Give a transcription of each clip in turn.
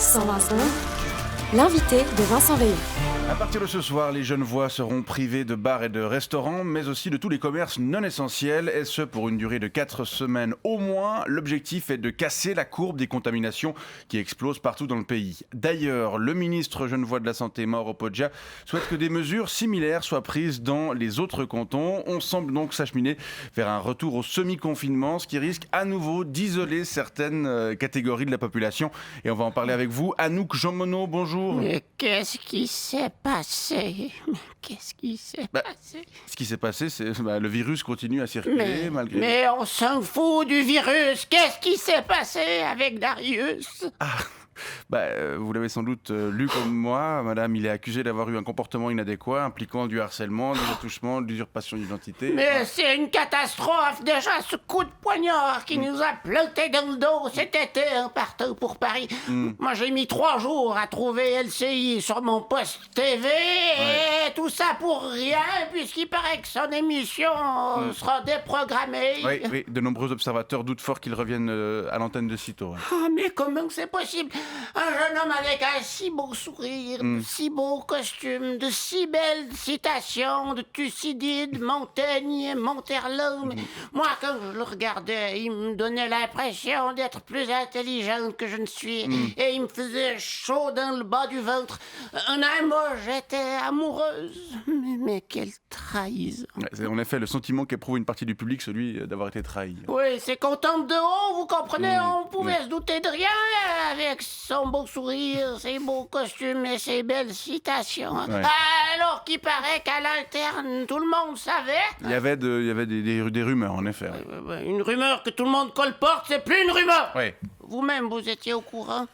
120 secondes, l'invité de Vincent Veillon. À partir de ce soir, les Genevois seront privés de bars et de restaurants, mais aussi de tous les commerces non essentiels, et ce pour une durée de 4 semaines au moins. L'objectif est de casser la courbe des contaminations qui explose partout dans le pays. D'ailleurs, le ministre genevois de la Santé, Mauro Poggia, souhaite que des mesures similaires soient prises dans les autres cantons. On semble donc s'acheminer vers un retour au semi-confinement, ce qui risque à nouveau d'isoler certaines catégories de la population. Et on va en parler avec vous. Anouk Jean-Monod, bonjour. Mais qu'est-ce qui s'est passé? Ce qui s'est passé, c'est le virus continue à circuler malgré... Mais on s'en fout du virus. Qu'est-ce qui s'est passé avec Darius? Vous l'avez sans doute lu comme moi, madame, il est accusé d'avoir eu un comportement inadéquat impliquant du harcèlement, des attouchements, de l'usurpation d'identité. Mais c'est une catastrophe. Déjà, ce coup de poignard qui nous a planté dans le dos cet été en partant pour Paris. Moi, j'ai mis 3 jours à trouver LCI sur mon poste TV et tout ça pour rien, puisqu'il paraît que son émission sera déprogrammée. Oui, de nombreux observateurs doutent fort qu'il revienne à l'antenne de sitôt. Ouais. Ah, mais comment c'est possible? Un jeune homme avec un si beau sourire, de si beau costume, de si belles citations de Thucydide, Montaigne, Monterland. Moi, quand je le regardais, il me donnait l'impression d'être plus intelligent que je ne suis. Et il me faisait chaud dans le bas du ventre. En un mot, j'étais amoureuse. Mais quelle trahison. C'est en effet le sentiment qu'éprouve une partie du public, celui d'avoir été trahi. Oui, c'est qu'on tombe de haut, vous comprenez? On pouvait se douter de rien avec son beau sourire, ses beaux costumes et ses belles citations. Ouais. Alors qu'il paraît qu'à l'interne, tout le monde savait. Il y avait des rumeurs, en effet. Une rumeur que tout le monde colporte, c'est plus une rumeur. Oui. Vous-même, vous étiez au courant?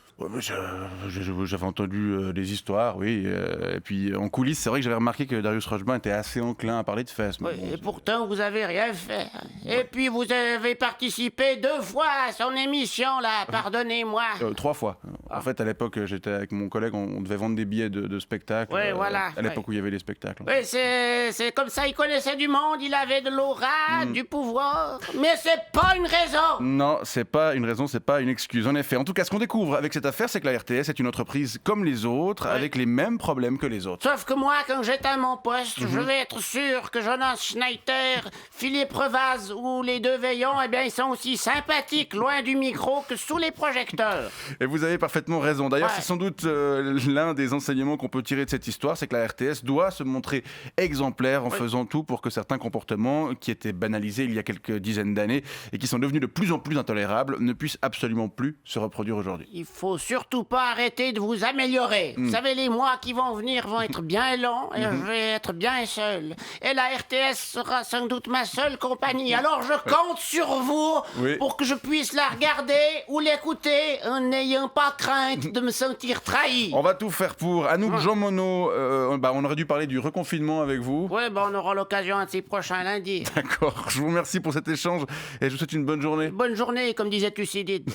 J'avais entendu des histoires, oui. Et puis en coulisses, c'est vrai que j'avais remarqué que Darius Rochebin était assez enclin à parler de fesses. Oui, et pourtant, vous avez rien fait. Et puis, vous avez participé 2 fois à son émission, là, pardonnez-moi. 3 fois. En fait, à l'époque, j'étais avec mon collègue, on devait vendre des billets de spectacle. Oui, voilà. À l'époque où il y avait les spectacles. Oui, c'est comme ça, il connaissait du monde, il avait de l'aura, du pouvoir. Mais c'est pas une raison. Non, c'est pas une raison, c'est pas une excuse. En effet, en tout cas, ce qu'on découvre avec cette affaire, c'est que la RTS est une entreprise comme les autres, avec les mêmes problèmes que les autres. Sauf que moi, quand j'étais à mon poste, je vais être sûr que Jonas Schneider, Philippe Revaz ou les 2 Veillons, eh bien, ils sont aussi sympathiques loin du micro que sous les projecteurs. Et vous avez parfaitement raison. D'ailleurs, c'est sans doute l'un des enseignements qu'on peut tirer de cette histoire, c'est que la RTS doit se montrer exemplaire en faisant tout pour que certains comportements qui étaient banalisés il y a quelques dizaines d'années et qui sont devenus de plus en plus intolérables ne puissent absolument plus se reproduire aujourd'hui. Il faut surtout pas arrêter de vous améliorer. Vous savez, les mois qui vont venir vont être bien longs et je vais être bien seul. Et la RTS sera sans doute ma seule compagnie. Alors je compte sur vous pour que je puisse la regarder ou l'écouter en n'ayant pas crainte de me sentir trahi. On va tout faire pour. Anouk Jean-Monod, on aurait dû parler du reconfinement avec vous. Oui, on aura l'occasion un de ces prochains lundis. D'accord, je vous remercie pour cet échange et je vous souhaite une bonne journée. Bonne journée, comme disait Thucydide.